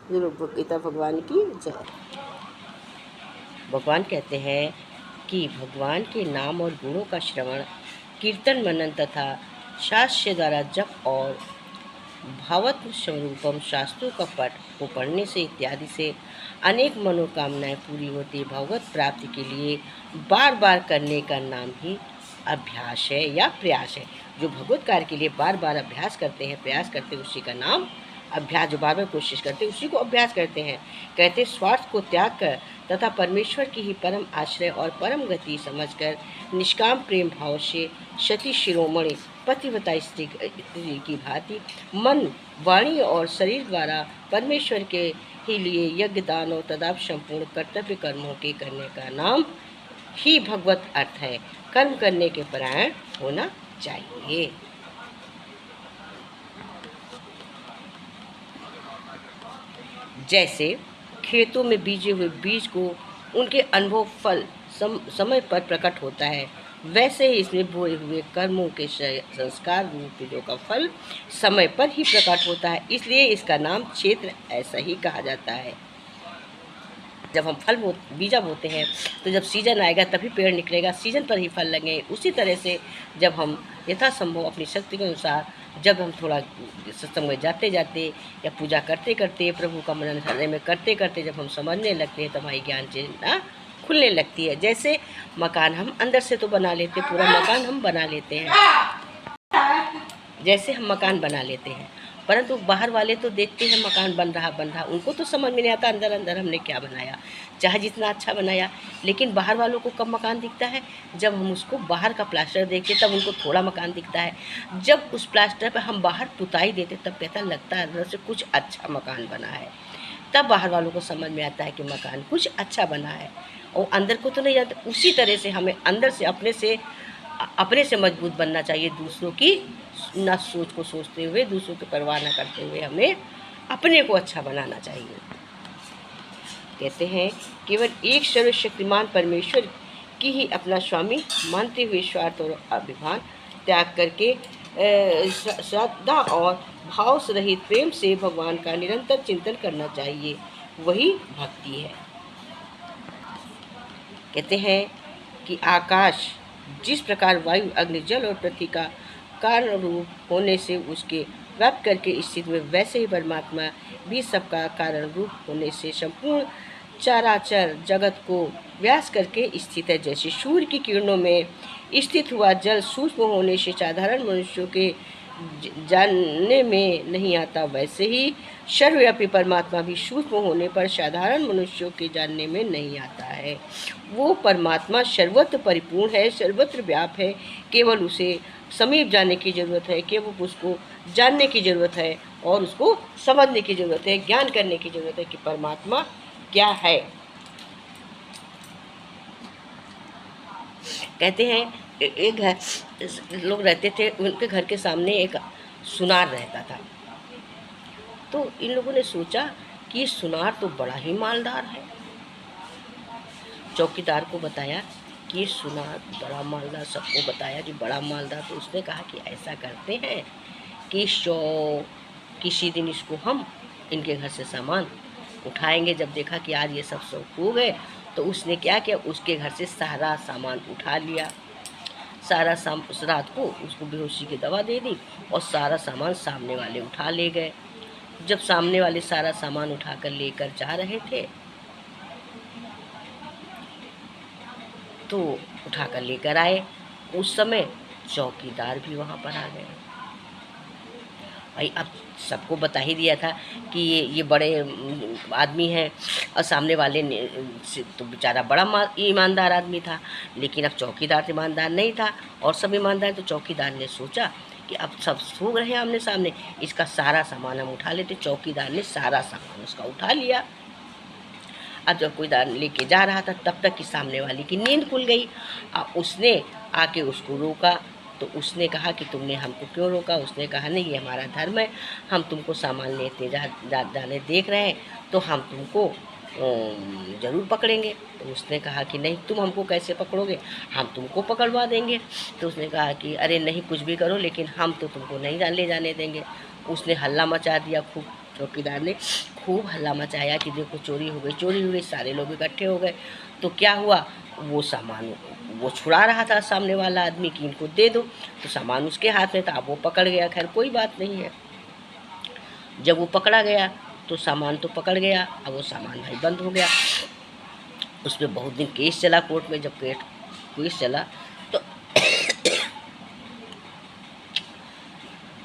गीता भगवान की जय। भगवान कहते हैं कि भगवान के नाम और गुणों का श्रवण, कीर्तन, मनन तथा शास्त्र द्वारा जप और भावत्म स्वरूपम शास्त्रों का पाठ को पढ़ने से इत्यादि से अनेक मनोकामनाएं पूरी होती। भगवत प्राप्ति के लिए बार बार करने का नाम ही अभ्यास है या प्रयास है। जो भगवत कार्य के लिए बार बार अभ्यास करते हैं, प्रयास करते हैं, उसी का नाम अभ्यास। जो बार बार कोशिश करते हैं उसी को अभ्यास करते हैं। कहते स्वार्थ को त्याग कर तथा परमेश्वर की ही परम आश्रय और परम गति समझकर निष्काम प्रेम भाव से सती शिरोमणि पतिव्रता स्त्री की भांति मन, वाणी और शरीर द्वारा परमेश्वर के ही लिए यज्ञ, दान और तदाप संपूर्ण कर्तव्य कर्मों के करने का नाम ही भगवत अर्थ है। कर्म करने के परायण होना चाहिए। जैसे खेतों में बीजे हुए बीज को उनके अनुभव फल समय पर प्रकट होता है, वैसे ही इसमें बोए हुए कर्मों के संस्कार रूप बीजों का फल समय पर ही प्रकट होता है। इसलिए इसका नाम क्षेत्र ऐसा ही कहा जाता है। जब हम बीजा बोते हैं तो जब सीजन आएगा तभी पेड़ निकलेगा, सीजन पर ही फल लगेंगे। उसी तरह से जब हम यथासंभव अपनी शक्ति के अनुसार, जब हम थोड़ा सत्संग में जाते जाते या पूजा करते करते, प्रभु का मनन हृदय में करते करते जब हम समझने लगते हैं तो हमारी ज्ञान चेतना खुलने लगती है। जैसे मकान हम अंदर से तो बना लेते, पूरा मकान हम बना लेते हैं, जैसे हम मकान बना लेते हैं, परंतु बाहर वाले तो देखते हैं मकान बन रहा, उनको तो समझ में नहीं आता अंदर अंदर हमने क्या बनाया, चाहे जितना अच्छा बनाया। लेकिन बाहर वालों को कब मकान दिखता है? जब हम उसको बाहर का प्लास्टर देखते तब उनको थोड़ा मकान दिखता है। जब उस प्लास्टर पर हम बाहर पुताई देते तब कहता लगता है अंदर से कुछ अच्छा मकान बना है। तब बाहर वालों को समझ में आता है कि मकान कुछ अच्छा बना है, और अंदर को तो नहीं जानते। उसी तरह से हमें अंदर से अपने से मजबूत बनना चाहिए। दूसरों की ना सोच को सोचते हुए, दूसरों की परवाह न करते हुए हमें अपने को अच्छा बनाना चाहिए। कहते हैं केवल एक सर्वशक्तिमान परमेश्वर की ही अपना स्वामी मानते हुए स्वार्थ और अभिमान त्याग करके श्रद्धा और भाव से रहित प्रेम से भगवान का निरंतर चिंतन करना चाहिए, वही भक्ति है। कहते हैं कि आकाश जिस प्रकार वायु, अग्नि, जल और पृथ्वी का कारण रूप होने से उसके व्याप्त करके स्थित में, वैसे ही परमात्मा भी सबका कारण रूप होने से संपूर्ण चराचर जगत को व्यास करके स्थित है। जैसे सूर्य की किरणों में स्थित हुआ जल सूक्ष्म होने से साधारण मनुष्यों के जानने में नहीं आता, वैसे ही सर्वव्यापी परमात्मा भी सूक्ष्म होने पर साधारण मनुष्यों के जानने में नहीं आता है। वो परमात्मा सर्वत्र परिपूर्ण है, सर्वत्र व्याप है। केवल उसे समीप जाने की ज़रूरत है, केवल उसको जानने की ज़रूरत है और उसको समझने की ज़रूरत है, ज्ञान करने की ज़रूरत है कि परमात्मा क्या है। कहते हैं एक घर लोग रहते थे, उनके घर के सामने एक सुनार रहता था। तो इन लोगों ने सोचा कि ये सुनार तो बड़ा ही मालदार है। चौकीदार को बताया कि ये सुनार बड़ा मालदार, सबको बताया कि बड़ा मालदार। तो उसने कहा कि ऐसा करते हैं कि किसी दिन इसको हम इनके घर से सामान उठाएंगे। जब देखा कि आज ये सब हो गए तो उसने क्या किया, उसके घर से सारा सामान उठा लिया। सारा उस रात को उसको बेहोशी की दवा दे दी और सारा सामान सामने वाले उठा ले गए। जब सामने वाले सारा सामान उठाकर लेकर जा रहे थे तो उठाकर लेकर आए। उस समय चौकीदार भी वहाँ पर आ गए। भाई अब सबको बता ही दिया था कि ये बड़े आदमी हैं, और सामने वाले ने तो बेचारा बड़ा ईमानदार आदमी था, लेकिन अब चौकीदार ईमानदार नहीं था और सब ईमानदार। तो चौकीदार ने सोचा कि अब सब सो रहे हैं आमने सामने, इसका सारा सामान हम उठा लेते। चौकीदार ने सारा सामान उसका उठा लिया। अब जब कोई लेके जा रहा था तब तक कि सामने वाली की नींद खुल गई। उसने आके उसको रोका तो उसने कहा कि तुमने हमको क्यों रोका? उसने कहा नहीं, ये हमारा धर्म है, हम तुमको सामान लेते जाने देख रहे हैं तो हम तुमको ज़रूर पकड़ेंगे। तो उसने कहा कि नहीं, तुम हमको कैसे पकड़ोगे, हम तुमको पकड़वा देंगे। तो उसने कहा कि अरे नहीं, कुछ भी करो लेकिन हम तो तुमको नहीं ले जाने देंगे। उसने हल्ला मचा दिया खूब चौकीदार ने खूब हल्ला मचाया कि देखो चोरी हो गई, चोरी हो गई। सारे लोग इकट्ठे हो गए। तो क्या हुआ, वो सामान वो छुड़ा रहा था सामने वाला आदमी कि इनको दे दो, तो सामान उसके हाथ में था। अब वो पकड़ गया, खैर कोई बात नहीं है। जब वो पकड़ा गया तो सामान तो पकड़ गया, अब वो सामान भाई बंद हो गया। उस पर बहुत दिन केस चला कोर्ट में। जब केस चला तो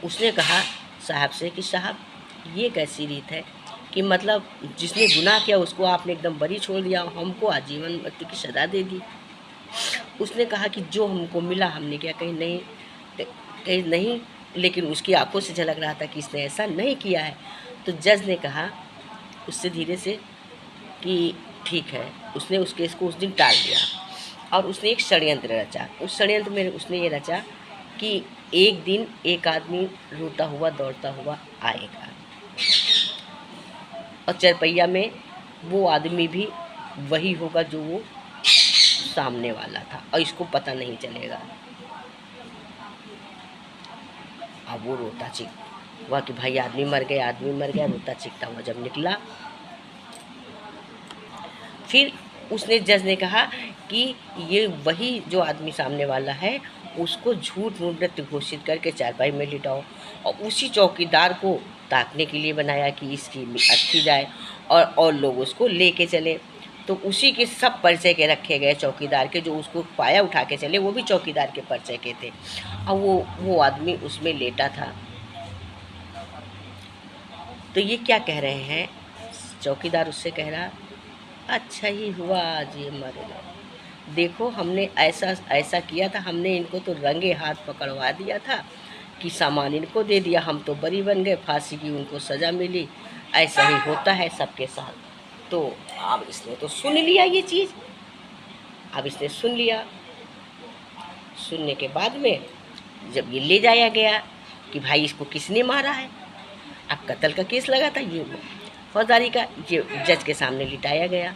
उसने कहा साहब से कि साहब ये कैसी रीत है कि मतलब जिसने गुनाह किया उसको आपने एकदम बरी छोड़ दिया, हमको आजीवन मृत्यु की सज़ा दे दी। उसने कहा कि जो हमको मिला हमने क्या कहीं नहीं, लेकिन उसकी आंखों से झलक रहा था कि इसने ऐसा नहीं किया है। तो जज ने कहा उससे धीरे से कि ठीक है। उसने उस केस को उस दिन टाल दिया और उसने एक षड्यंत्र रचा। उस षड्यंत्र में उसने ये रचा कि एक दिन एक आदमी रोता हुआ दौड़ता हुआ आएगा और चरपैया में वो आदमी भी वही होगा जो वो सामने वाला था और इसको पता नहीं चलेगा। अब वो रोता चीख हुआ कि भाई आदमी मर गया, आदमी मर गया, रोता चीखता हुआ जब निकला, फिर उसने जज ने कहा कि ये वही जो आदमी सामने वाला है उसको झूठ मूठ घोषित करके चारपाई में लिटाओ और उसी चौकीदार को ताकने के लिए बनाया कि इसकी अर्थी जाए और लोग उसको लेके चले। तो उसी के सब परिचय के रखे गए चौकीदार के, जो उसको पाया उठा के चले वो भी चौकीदार के परिचय के थे और वो आदमी उसमें लेटा था। तो ये क्या कह रहे हैं, चौकीदार उससे कह रहा अच्छा ही हुआ आज ये मर गए, देखो हमने ऐसा ऐसा किया था, हमने इनको तो रंगे हाथ पकड़वा दिया था कि सामान इनको दे दिया, हम तो बरी बन गए, फांसी की उनको सज़ा मिली। ऐसा ही होता है सबके साथ। तो अब इसने तो सुन लिया ये चीज़, अब इसने सुन लिया। सुनने के बाद में जब ये ले जाया गया कि भाई इसको किसने मारा है, अब कत्ल का केस लगा था, ये फौजदारी का, ये जज के सामने लिटाया गया।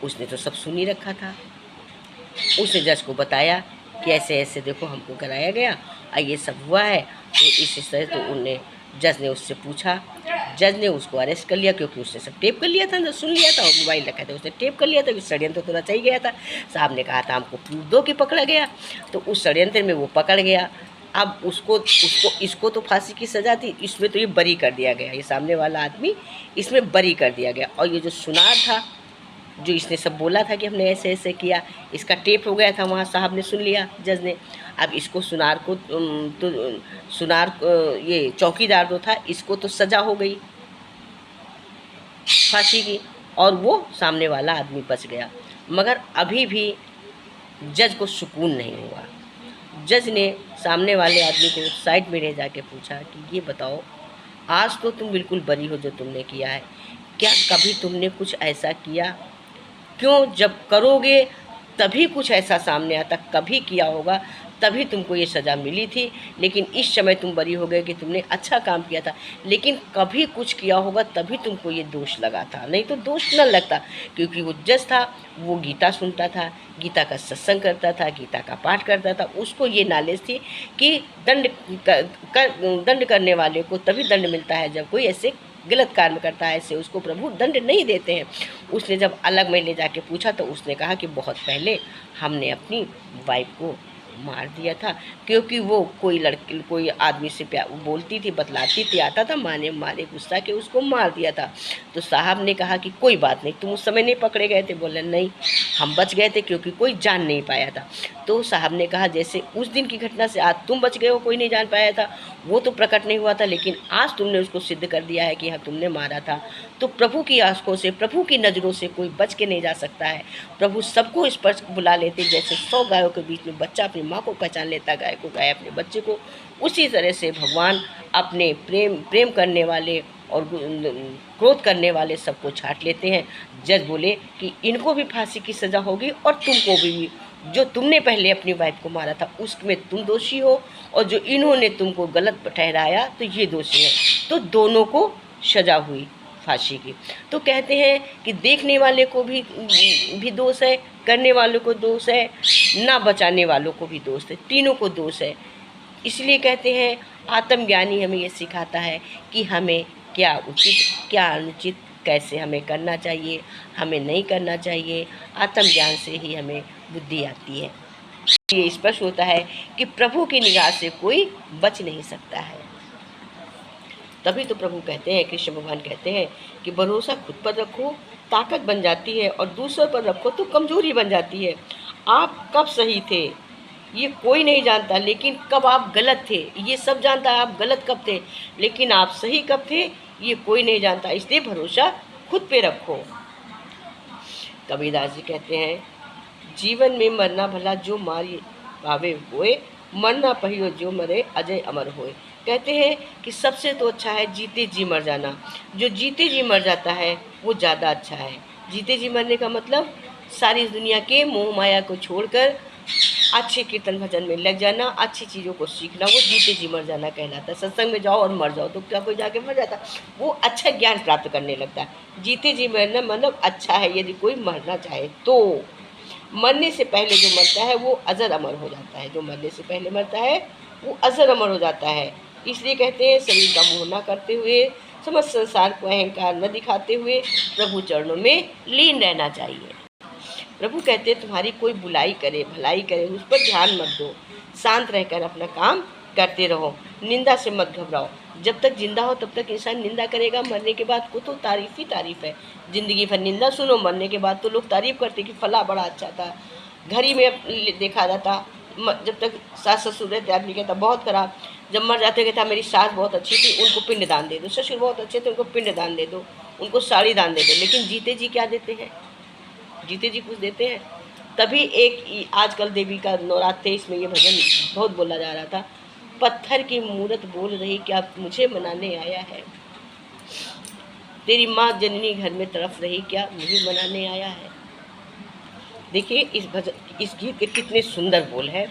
उसने तो सब सुन ही रखा था। उसने जज को बताया कि ऐसे ऐसे देखो हमको कराया गया और ये सब हुआ है। तो इस तरह तो उनने जज ने उससे पूछा, जज ने उसको अरेस्ट कर लिया क्योंकि उसने सब टेप कर लिया था, सुन लिया था और मोबाइल रखा था, उसने टेप कर लिया था। षड्यंत्र तो रचा ही गया था। साहब ने कहा था हमको प्रूफ दो कि पकड़ा गया, तो उस षड्यंत्र में वो पकड़ गया। अब इसको तो फांसी की सज़ा थी, इसमें तो ये बरी कर दिया गया, ये सामने वाला आदमी इसमें बरी कर दिया गया। और ये जो सुनार था, जो इसने सब बोला था कि हमने ऐसे ऐसे किया, इसका टेप हो गया था, वहाँ साहब ने सुन लिया, जज ने। अब इसको सुनार को तो सुनार ये चौकीदार जो था इसको तो सज़ा हो गई फांसी की और वो सामने वाला आदमी बच गया। मगर अभी भी जज को सुकून नहीं हुआ। जज ने सामने वाले आदमी को साइड में ले जाके पूछा कि ये बताओ, आज तो तुम बिल्कुल बरी हो जो तुमने किया है, क्या कभी तुमने कुछ ऐसा किया? क्यों जब करोगे तभी कुछ ऐसा सामने आता, कभी किया होगा तभी तुमको ये सज़ा मिली थी, लेकिन इस समय तुम बरी हो गए कि तुमने अच्छा काम किया था, लेकिन कभी कुछ किया होगा तभी तुमको ये दोष लगा था, नहीं तो दोष न लगता। क्योंकि वो जज था, वो गीता सुनता था, गीता का सत्संग करता था, गीता का पाठ करता था, उसको ये नॉलेज थी कि दंड करने वाले को तभी दंड मिलता है जब कोई ऐसे गलत कार्य करता है, ऐसे उसको प्रभु दंड नहीं देते हैं। उसने जब अलग में ले जाके पूछा तो उसने कहा कि बहुत पहले हमने अपनी वाइफ को मार दिया था, क्योंकि वो कोई आदमी से प्यार बोलती थी, बतलाती थी, आता था, माने मारे गुस्सा के उसको मार दिया था। तो साहब ने कहा कि कोई बात नहीं, तुम उस समय नहीं पकड़े गए थे? बोले नहीं, हम बच गए थे क्योंकि कोई जान नहीं पाया था। तो साहब ने कहा जैसे उस दिन की घटना से आज तुम बच गए हो, कोई नहीं जान पाया था, वो तो प्रकट नहीं हुआ था, लेकिन आज तुमने उसको सिद्ध कर दिया है कि हाँ तुमने मारा था। तो प्रभु की आंखों से, प्रभु की नज़रों से कोई बच के नहीं जा सकता है। प्रभु सबको स्पर्श बुला लेते, जैसे 100 गायों के बीच में बच्चा अपनी माँ को पहचान लेता, गाय को गाय अपने बच्चे को, उसी तरह से भगवान अपने प्रेम करने वाले और क्रोध करने वाले सबको छांट लेते हैं। जज बोले कि इनको भी फांसी की सज़ा होगी और तुमको भी, जो तुमने पहले अपनी वाइफ को मारा था उसमें तुम दोषी हो और जो इन्होंने तुमको गलत ठहराया तो ये दोषी है, तो दोनों को सज़ा हुई फांसी की। तो कहते हैं कि देखने वाले को भी दोष है, करने वालों को दोष है, ना बचाने वालों को भी दोष है, तीनों को दोष है। इसलिए कहते हैं आत्मज्ञानी हमें ये सिखाता है कि हमें क्या उचित क्या अनुचित, कैसे हमें करना चाहिए, हमें नहीं करना चाहिए। आत्मज्ञान से ही हमें बुद्धि आती है। ये स्पष्ट होता है कि प्रभु की निगाह से कोई बच नहीं सकता है। तभी तो प्रभु कहते हैं, कृष्ण भगवान कहते हैं कि भरोसा खुद पर रखो ताकत बन जाती है, और दूसरों पर रखो तो कमजोरी बन जाती है। आप कब सही थे ये कोई नहीं जानता, लेकिन कब आप गलत थे ये सब जानता है। आप गलत कब थे, लेकिन आप सही कब थे ये कोई नहीं जानता। इसलिए भरोसा खुद पे रखो। कबीरदास जी कहते हैं, जीवन में मरना भला जो मारी भावे होए, मरना पहियो जो मरे अजय अमर होए। कहते हैं कि सबसे तो अच्छा है जीते जी मर जाना। जो जीते जी मर जाता है वो ज़्यादा अच्छा है। जीते जी मरने का मतलब सारी दुनिया के मोह माया को छोड़कर अच्छे कीर्तन भजन में लग जाना, अच्छी चीज़ों को सीखना, वो जीते जी मर जाना कहलाता है। सत्संग में जाओ और मर जाओ तो क्या कोई जाके मर जाता, वो अच्छा ज्ञान प्राप्त करने लगता है। जीते जी मरना मतलब अच्छा है। यदि कोई मरना चाहे तो मरने से पहले जो मरता है वो अजर अमर हो जाता है। जो मरने से पहले मरता है वो अजर अमर हो जाता है। इसलिए कहते हैं शरीर का मोह न करते हुए, समस्त संसार को अहंकार न दिखाते हुए प्रभु चरणों में लीन रहना चाहिए। प्रभु कहते हैं तुम्हारी कोई बुराई करे भलाई करे उस पर ध्यान मत दो, शांत रहकर अपना काम करते रहो, निंदा से मत घबराओ। जब तक जिंदा हो तब तक इंसान निंदा करेगा, मरने के बाद को तो तारीफ ही तारीफ है। जिंदगी भर निंदा सुनो, मरने के बाद तो लोग तारीफ करते कि फला बड़ा अच्छा था। घर ही में देखा जाता, जब तक सास ससुर रहते आदमी कहता बहुत खराब, जब मर जाते कहता मेरी सास बहुत अच्छी थी उनको पिंड दान दे दो, ससुर बहुत अच्छे थे उनको पिंड दान दे दो, उनको साड़ी दान दे दो। लेकिन जीते जी क्या देते हैं, जीते जी कुछ देते हैं। तभी एक आजकल देवी का नवरात्रि, इसमें ये भजन बहुत बोला जा रहा था, पत्थर की मूरत बोल रही क्या मुझे मनाने आया है, तेरी माँ जननी घर में तरफ रही क्या मुझे मनाने आया है। देखिए इस गीत के कितने सुंदर बोल है।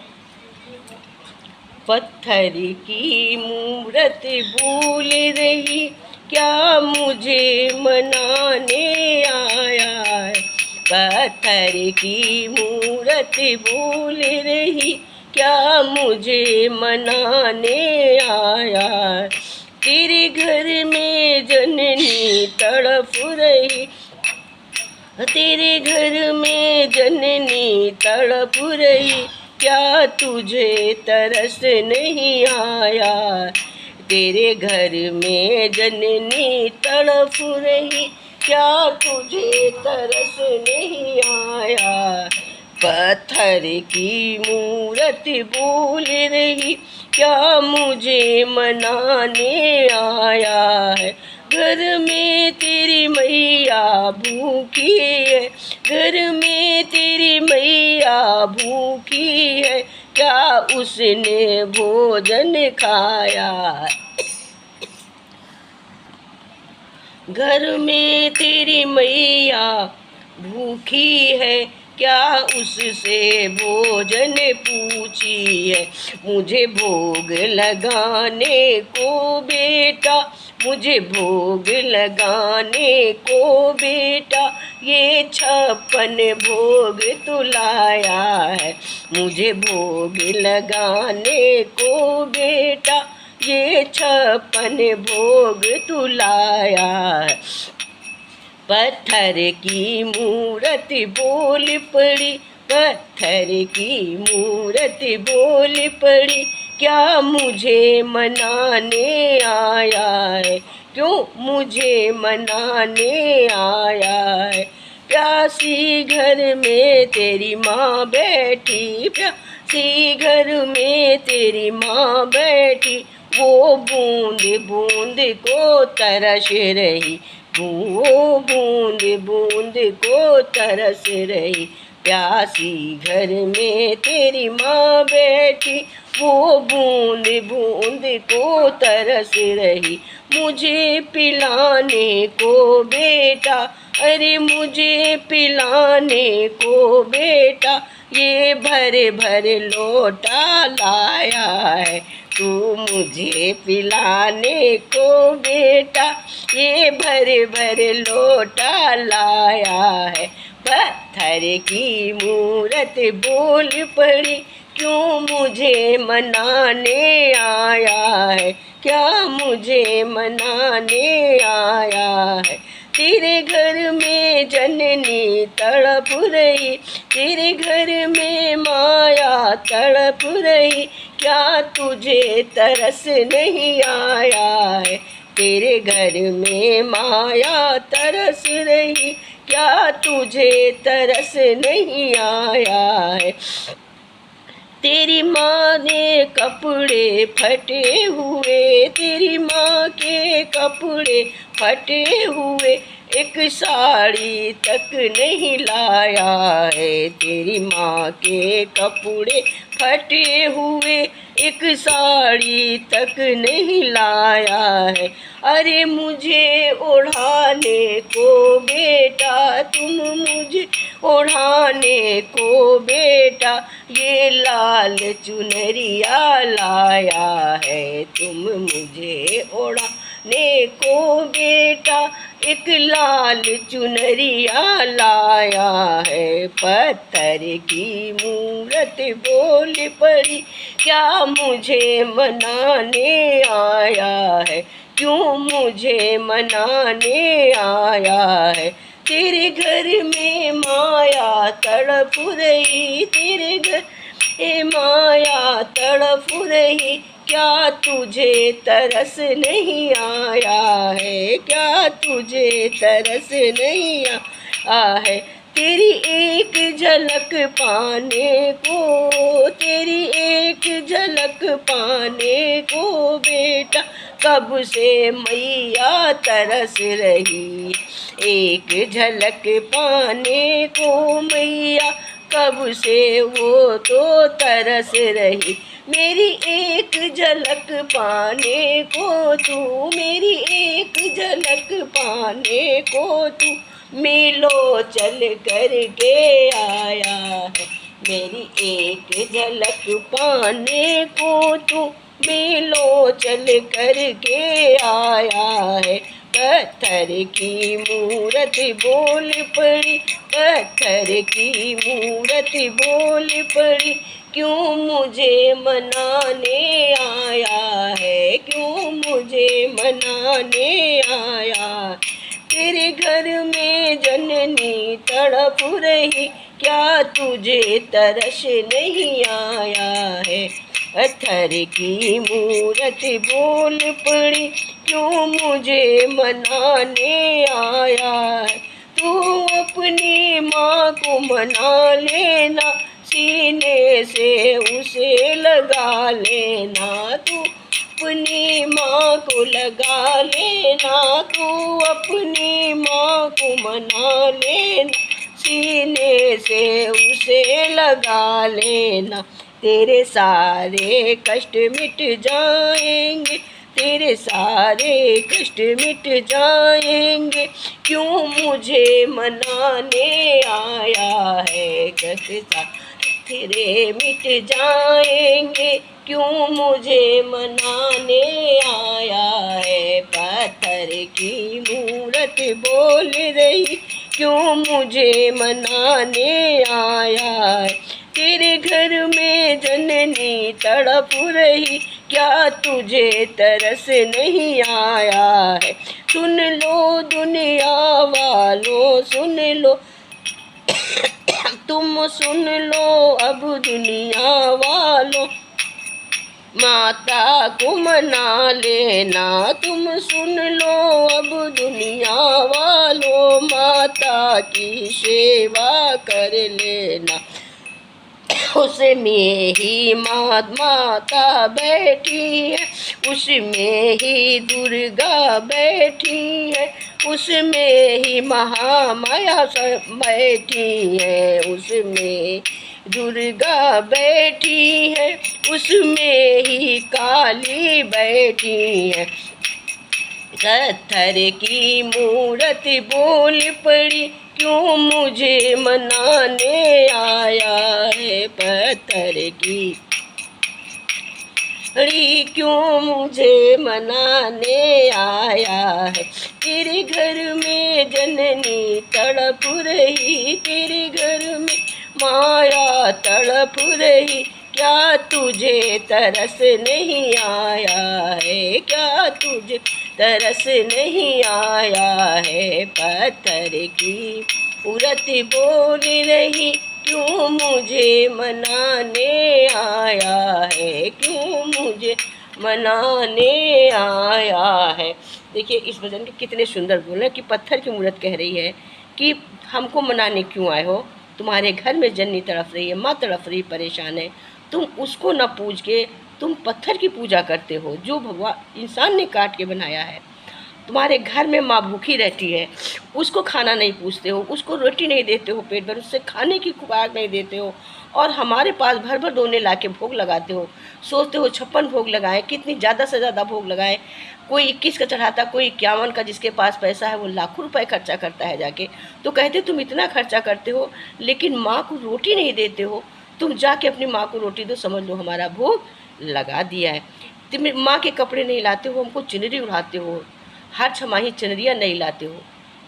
पत्थर की मूरत बोल रही क्या मुझे मनाने आया है, पत्थर की मूरत बोल रही क्या मुझे मनाने आया, तेरे घर में जननी तड़प रही, तेरे घर में जननी तड़प रही क्या तुझे तरस नहीं आया, तेरे घर में जननी तड़प रही क्या तुझे तरस नहीं आया, पत्थर की मूरत बोल रही क्या मुझे मनाने आया है, घर में तेरी मैया भूखी है, घर में तेरी मैया भूखी है क्या उसने भोजन खाया, घर में तेरी मैया भूखी है क्या उससे भोजन पूछी है, मुझे भोग लगाने को बेटा, मुझे भोग लगाने को बेटा ये 56 भोग तो लाया है, मुझे भोग लगाने को बेटा ये 56 भोग तू लाया है, पत्थर की मूरत बोल पड़ी, पत्थर की मूरत बोल पड़ी क्या मुझे मनाने आया है, क्यों मुझे मनाने आया है, प्यासी घर में तेरी माँ बैठी, प्यासी घर में तेरी माँ बैठी वो बूंद बूंद को तरस रही, वो बूंद बूंद को तरस रही, प्यासी घर में तेरी माँ बैठी वो बूंद बूंद को तरस रही, मुझे पिलाने को बेटा, अरे मुझे पिलाने को बेटा ये भरे भरे लोटा लाया है, तू मुझे पिलाने को बेटा ये भरे भरे लोटा लाया है, पत्थर की मूरत बोल पड़ी क्यों मुझे मनाने आया है, क्या मुझे मनाने आया है। तेरे घर में जननी तड़प रही, तेरे घर में माया तड़प रही, क्या तुझे तरस नहीं आया है। तेरे घर में माया तरस रही, क्या तुझे तरस नहीं आया है। तेरी माँ ने कपड़े फटे हुए, तेरी माँ के कपड़े फटे हुए, एक साड़ी तक नहीं लाया है। तेरी माँ के कपड़े फटे हुए, एक साड़ी तक नहीं लाया है। अरे मुझे ओढ़ाने को बेटा, तुम मुझे ओढ़ाने को बेटा, ये लाल चुनरिया लाया है। तुम मुझे ओढ़ाने को बेटा, एक लाल चुनरिया लाया है। पत्थर की मूरत बोल पड़ी, क्या मुझे मनाने आया है, क्यों मुझे मनाने आया है। तेरे घर में माया तड़प रही, तेरे घर में माया तड़प रही, क्या तुझे तरस नहीं आया है, क्या तुझे तरस नहीं आया है। तेरी एक झलक पाने को, तेरी एक झलक पाने को बेटा, कब से मैया तरस रही। एक झलक पाने को मैया, कब से वो तो तरस रही। मेरी एक झलक पाने को तू, मेरी एक झलक पाने को तू, मिलो चल कर के आया है। मेरी एक झलक पाने को तू, मिलो चल कर के आया है। पत्थर की मूरत बोल पड़ी, पत्थर की मूरत बोल पड़ी, क्यों मुझे मनाने आया है, क्यों मुझे मनाने आया। तेरे घर में जननी तड़प रही, क्या तुझे तरस नहीं आया है। पत्थर की मूरत बोल पड़ी, क्यों मुझे मनाने आया है। तू अपनी माँ को मना लेना, सीने से उसे लगा लेना। तू अपनी माँ को लगा लेना, तू अपनी माँ को मना लेना, सीने से उसे लगा लेना। तेरे सारे कष्ट मिट जाएंगे, तेरे सारे कष्ट मिट जाएंगे, क्यों मुझे मनाने आया है। कष्ट तेरे मिट जाएंगे, क्यों मुझे मनाने आया है। पत्थर की मूरत बोल रही, क्यों मुझे मनाने आया है। तेरे घर में जननी तड़प रही, क्या तुझे तरस नहीं आया है। सुन लो दुनिया वालों सुन लो, तुम सुन लो अब दुनिया वालों, माता को मना लेना। तुम सुन लो अब दुनिया वालों, माता की सेवा कर लेना। उसमें ही माता बैठी है, उसमें ही दुर्गा बैठी है, उसमें ही महामाया बैठी है, उसमें दुर्गा बैठी है, उसमें ही काली बैठी है। पत्थर की मूरत बोल पड़ी, क्यों मुझे मनाने आया है। पत्थर की अड़ी क्यों मुझे मनाने आया है। तेरे घर में जननी तड़प रही, तेरे घर में माया तड़प रही, क्या तुझे तरस नहीं आया है, क्या तुझे तरस नहीं आया है। पत्थर की मूरत बोल रही क्यों मुझे मनाने आया है, क्यों मुझे मनाने आया है। देखिए इस भजन के कितने सुंदर बोल हैं कि पत्थर की मूरत कह रही है कि हमको मनाने क्यों आए हो, तुम्हारे घर में जननी तड़फ रही है, माँ तड़फ रही, परेशान है, तुम उसको न पूज के तुम पत्थर की पूजा करते हो जो भगवान इंसान ने काट के बनाया है। तुम्हारे घर में माँ भूखी रहती है, उसको खाना नहीं पूछते हो, उसको रोटी नहीं देते हो पेट भर, उससे खाने की खुराक नहीं देते हो, और हमारे पास भर भर दोने ला के भोग लगाते हो। सोचते हो 56 भोग लगाएं, कितनी ज़्यादा से ज़्यादा भोग लगाएं। कोई 21 का चढ़ाता, कोई 51 का, जिसके पास पैसा है वो लाखों रुपए खर्चा करता है जाके। तो कहते तुम इतना खर्चा करते हो लेकिन माँ को रोटी नहीं देते हो, तुम जाके अपनी माँ को रोटी दो, समझ लो हमारा भोग लगा दिया है। तुम माँ के कपड़े नहीं लाते हो, हमको चुनरी उड़ाते हो, हर छमाही चुनरियाँ नहीं लाते हो।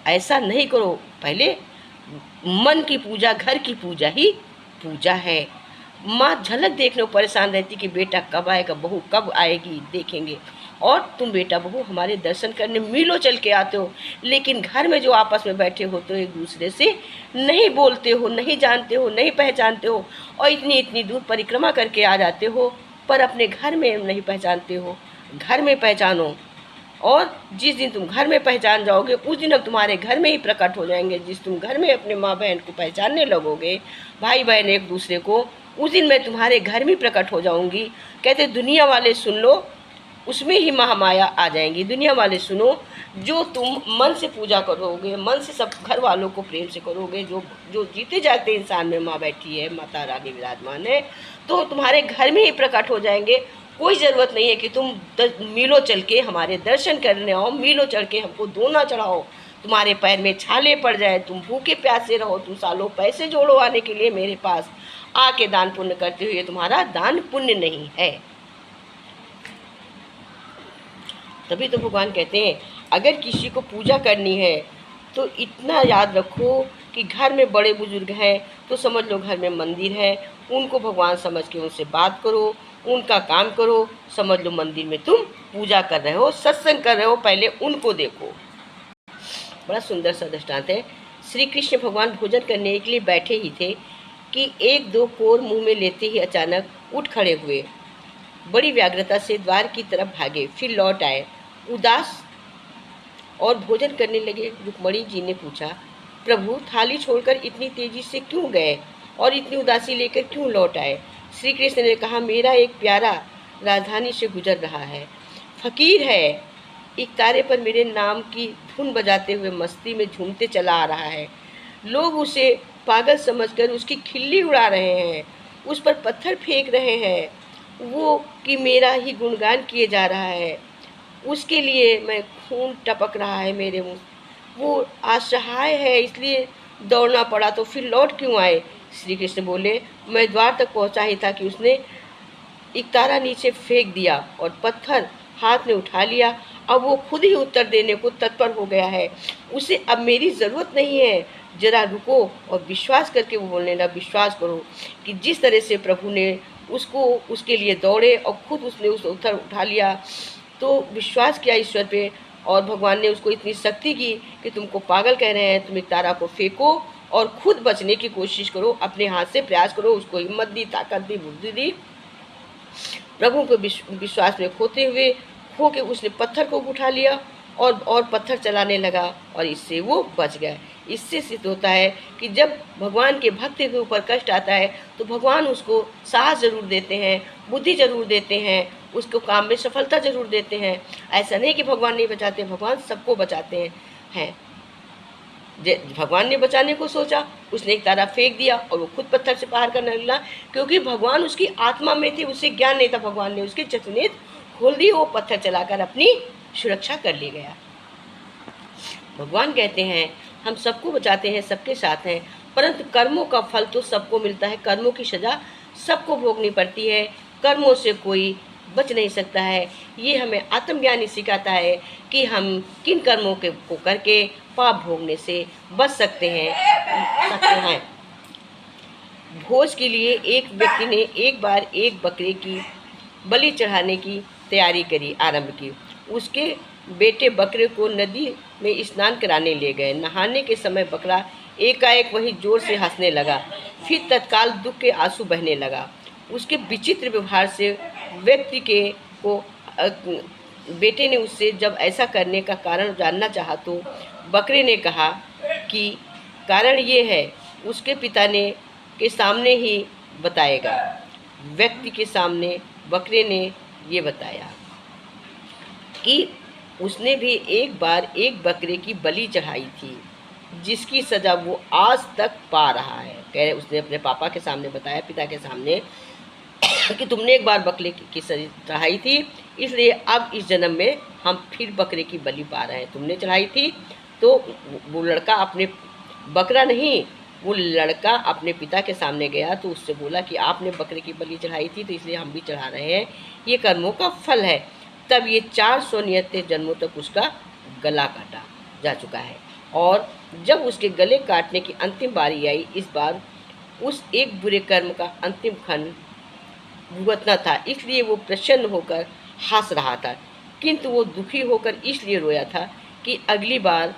ऐसा नहीं करो, पहले मन की पूजा, घर की पूजा ही पूजा है। माँ झलक देखने को परेशान रहती कि बेटा कब आएगा, बहू कब आएगी, देखेंगे। और तुम बेटा बहू हमारे दर्शन करने मीलों चल के आते हो, लेकिन घर में जो आपस में बैठे हो तो एक दूसरे से नहीं बोलते हो, नहीं जानते हो, नहीं पहचानते हो, और इतनी इतनी दूर परिक्रमा करके आ जाते हो, पर अपने घर में नहीं पहचानते हो। घर में पहचानो, और जिस दिन तुम घर में पहचान जाओगे उस दिन हम तुम्हारे घर में ही प्रकट हो जाएंगे। जिस तुम घर में अपने माँ बहन को पहचानने लगोगे, भाई बहन एक दूसरे को, उस दिन मैं तुम्हारे घर में प्रकट हो जाऊंगी। कहते दुनिया वाले सुन लो, उसमें ही महामाया आ जाएंगी। दुनिया वाले सुनो, जो तुम मन से पूजा करोगे, मन से सब घर वालों को प्रेम से करोगे, जो जो जीते जाते इंसान में माँ बैठी है, माता रानी विराजमान है, तो तुम्हारे घर में ही प्रकट हो जाएंगे। कोई ज़रूरत नहीं है कि तुम मीलों चल के हमारे दर्शन करने आओ, मीलों चढ़ के हमको दोना चढ़ाओ, तुम्हारे पैर में छाले पड़ जाए, तुम भूखे प्यासे रहो, तुम सालों पैसे जोड़ो आने के लिए मेरे पास आके दान पुण्य करते हो, ये तुम्हारा दान पुण्य नहीं है। तभी तो भगवान कहते हैं अगर किसी को पूजा करनी है तो इतना याद रखो कि घर में बड़े बुजुर्ग हैं तो समझ लो घर में मंदिर है, उनको भगवान समझ के उनसे बात करो, उनका काम करो, समझ लो मंदिर में तुम पूजा कर रहे हो, सत्संग कर रहे हो, पहले उनको देखो। बड़ा सुंदर सा दृष्टांत है। श्री कृष्ण भगवान भोजन करने के लिए बैठे ही थे कि एक दो कोर मुंह में लेते ही अचानक उठ खड़े हुए, बड़ी व्याग्रता से द्वार की तरफ भागे, फिर लौट आए, उदास और भोजन करने लगे। रुक्मणी जी ने पूछा, प्रभु थाली छोड़कर इतनी तेजी से क्यों गए और इतनी उदासी लेकर क्यों लौट आए? श्री कृष्ण ने कहा, मेरा एक प्यारा राजधानी से गुजर रहा है, फकीर है, एक तारे पर मेरे नाम की धुन बजाते हुए मस्ती में झूमते चला आ रहा है। लोग उसे पागल समझकर उसकी खिल्ली उड़ा रहे हैं, उस पर पत्थर फेंक रहे हैं, वो कि मेरा ही गुणगान किए जा रहा है, उसके लिए मैं खून टपक रहा है मेरे मुँह, वो असहाय है इसलिए दौड़ना पड़ा, तो फिर लौट क्यों आए? श्री कृष्ण बोले, मैं द्वार तक पहुंचा ही था कि उसने एक तारा नीचे फेंक दिया और पत्थर हाथ में उठा लिया। अब वो खुद ही उत्तर देने को तत्पर हो गया है, उसे अब मेरी ज़रूरत नहीं है, जरा रुको और विश्वास करके वो बोलने लगा, विश्वास करो कि जिस तरह से प्रभु ने उसको उसके लिए दौड़े और खुद उसने उस उत्तर उठा लिया, तो विश्वास किया ईश्वर पे, और भगवान ने उसको इतनी शक्ति की कि तुमको पागल कह रहे हैं, तुम एक तारा को फेंको और खुद बचने की कोशिश करो, अपने हाथ से प्रयास करो। उसको हिम्मत दी, ताकत दी, बुद्धि दी। प्रभु को विश्वास में खोते हुए खो के उसने पत्थर को उठा लिया और पत्थर चलाने लगा, और इससे वो बच गया। इससे सिद्ध होता है कि जब भगवान के भक्त के ऊपर कष्ट आता है तो भगवान उसको साहस जरूर देते हैं, बुद्धि जरूर देते हैं, उसको काम में सफलता जरूर देते हैं। ऐसा नहीं कि भगवान नहीं बचाते, भगवान सबको बचाते हैं। भगवान ने बचाने को सोचा, उसने एक तारा फेंक दिया और वो खुद पत्थर से पार करने लगा, क्योंकि भगवान उसकी आत्मा में थे, उसे ज्ञान नहीं था। भगवान ने उसकी चतुर्नेत्र खोल दी, वो पत्थर चलाकर अपनी सुरक्षा कर ले गया। भगवान कहते हैं हम सबको बचाते हैं, सबके साथ हैं, परंतु कर्मों का फल तो सबको मिलता है, कर्मों की सजा सबको भोगनी पड़ती है, कर्मों से कोई बच नहीं सकता है। ये हमें आत्मज्ञानी सिखाता है कि हम किन कर्मों को करके पाप भोगने से बच सकते हैं। भोज के लिए एक व्यक्ति ने एक बार एक बकरे की बलि चढ़ाने की तैयारी करी आरंभ की। उसके बेटे बकरे को नदी में स्नान कराने ले गए। नहाने के समय बकरा एकाएक वहीं जोर से हंसने लगा, फिर तत्काल दुख के आंसू बहने लगा। उसके विचित्र व्यवहार से व्यक्ति के को बेटे ने उससे जब ऐसा करने का कारण जानना चाहा तो बकरे ने कहा कि कारण ये है, उसके पिता ने के सामने ही बताएगा। व्यक्ति के सामने बकरे ने ये बताया कि उसने भी एक बार एक बकरे की बलि चढ़ाई थी, जिसकी सज़ा वो आज तक पा रहा है। कह रहे उसने अपने पापा के सामने बताया, पिता के सामने, कि तुमने एक बार बकरे की चढ़ाई थी, इसलिए अब इस जन्म में हम फिर बकरे की बलि पा रहे हैं। तुमने चढ़ाई थी तो वो लड़का अपने बकरा नहीं, वो लड़का अपने पिता के सामने गया तो उससे बोला कि आपने बकरे की बलि चढ़ाई थी तो इसलिए हम भी चढ़ा रहे हैं, ये कर्मों का फल है। तब ये 499 जन्मों तक उसका गला काटा जा चुका है। और जब उसके गले काटने की अंतिम बारी आई, इस बार उस एक बुरे कर्म का अंतिम खंड भुगतना था, इसलिए वो प्रसन्न होकर हंस रहा था, किंतु वो दुखी होकर इसलिए रोया था कि अगली बार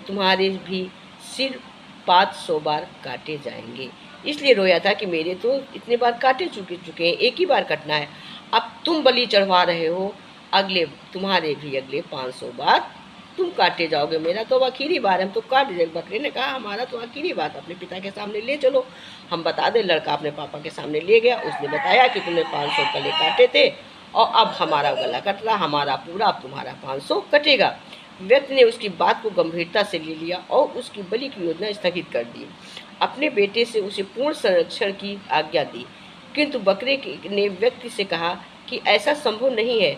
तुम्हारे भी सिर 500 बार काटे जाएंगे। इसलिए रोया था कि मेरे तो इतने बार काटे चुके हैं, एक ही बार कटना है। अब तुम बलि चढ़वा रहे हो, तुम्हारे भी अगले 500 बार तुम काटे जाओगे। मेरा तो आखिरी बार, हम तो काट दे। बकरे ने कहा हमारा तो आखिरी बार, अपने पिता के सामने ले चलो, हम बता दें। लड़का अपने पापा के सामने ले गया, उसने बताया कि तुमने 500 गले काटे थे और अब हमारा गला कट रहा, हमारा पूरा, अब तुम्हारा 500 कटेगा। व्यक्ति ने उसकी बात को गंभीरता से ले लिया और उसकी बलि की योजना स्थगित कर दी। अपने बेटे से उसे पूर्ण संरक्षण की आज्ञा दी, किंतु बकरे ने व्यक्ति से कहा कि ऐसा संभव नहीं है,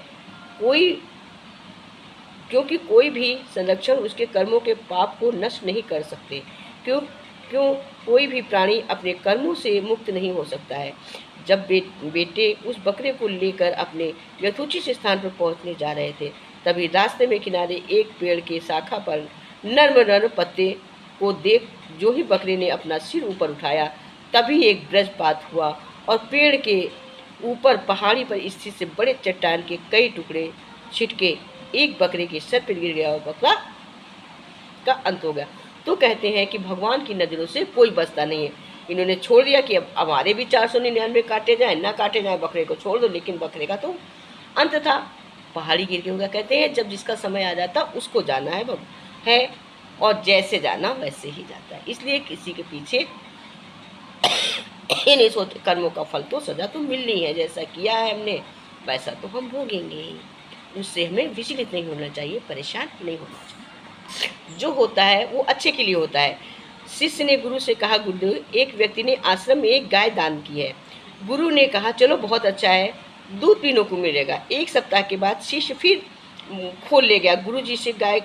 क्योंकि कोई भी संरक्षण उसके कर्मों के पाप को नष्ट नहीं कर सकते। क्यों कोई भी प्राणी अपने कर्मों से मुक्त नहीं हो सकता है। जब बेटे उस बकरे को लेकर अपने यथोचित स्थान पर पहुंचने जा रहे थे, तभी रास्ते में किनारे एक पेड़ के शाखा पर नर्म पत्ते को देख जो ही बकरे ने अपना सिर ऊपर उठाया, तभी एक वज्रपात हुआ और पेड़ के ऊपर पहाड़ी पर स्थित से बड़े चट्टान के कई टुकड़े छिटके एक बकरे के सर पर गिर गया और बकरा का अंत हो गया। तो कहते हैं कि भगवान की नज़रों से कोई बचता नहीं है। इन्होंने छोड़ दिया कि अब हमारे भी 499 काटे जाएं, ना काटे जाएं, बकरे को छोड़ दो, लेकिन बकरे का तो अंत था, पहाड़ी गिर गया। कहते हैं जब जिसका समय आ जाता उसको जाना है और जैसे जाना वैसे ही जाता है। इसलिए किसी के पीछे नहीं सोचते, कर्मों का फल तो सजा तो मिलनी है, जैसा किया है हमने वैसा तो हम भोगेंगे ही। उससे हमें विचलित नहीं होना चाहिए, परेशान नहीं होना चाहिए। जो होता है वो अच्छे के लिए होता है। शिष्य ने गुरु से कहा, गुरुदेव, एक व्यक्ति ने आश्रम में एक गाय दान की है। गुरु ने कहा, चलो बहुत अच्छा है, दूध पीने को मिलेगा। एक सप्ताह के बाद शिष्य फिर खोल ले गया। गुरु जी से गाय